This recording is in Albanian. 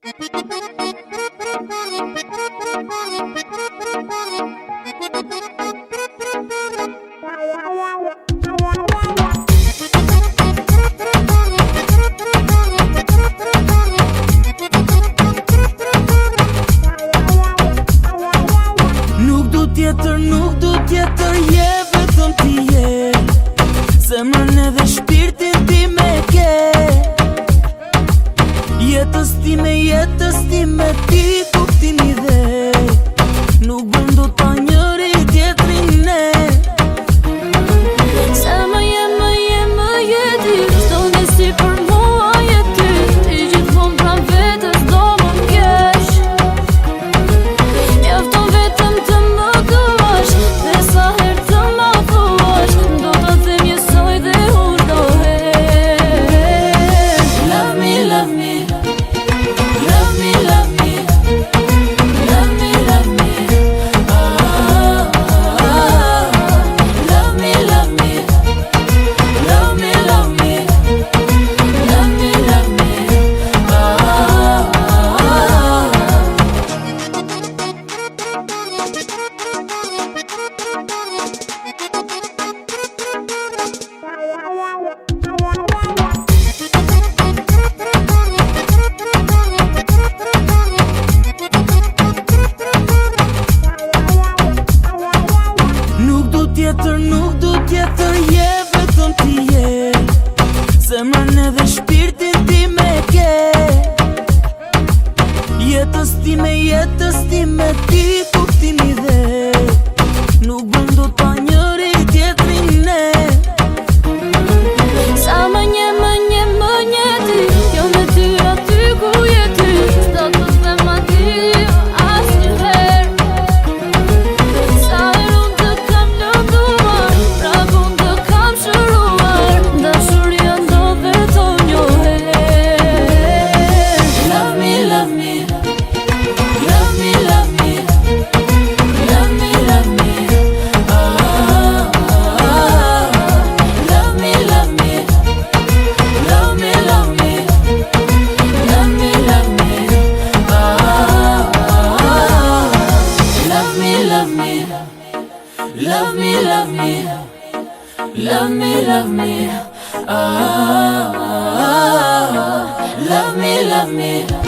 Nuk du tjetër, je vetëm ti je. Zemrën edhe shpirtin ti me ke. Jetës time ti kuptimi dhe nuk bëm do ta njëri tjetrin ne. Se më je ti, çdo nisi për mua je ty. Ti gjithmonë pran vetes do më m'kesh. Mjafton vetëm të më gëvash, dhe sa herë të më thuash, do ta them jesoj dhe unë do heq. Love me, love me. Love me, love me. Love me, love me. Love me, love me. Love me, love me. Love me, love me. Nuk du tjetër, je vetëm ti je. Zemrën edhe shpirtin ti me ke. Jetës time ti kuptimi dhe nuk bëm do ta njëri tjetrin ne. Sa më nje ti, jo me ty aty ku je ty. S'do të them aty asnjëherë. Sa herë unë të kam lënduar, prap unë të kam shëruar. Dashuria ndodh vetëm një herë. Love me, love me. Love me, love me. Love me, love me. Love me, love me. Love me, love me. Love me, love me. Love me, love me. Love me, love me. Love me, love me. Love me, love me.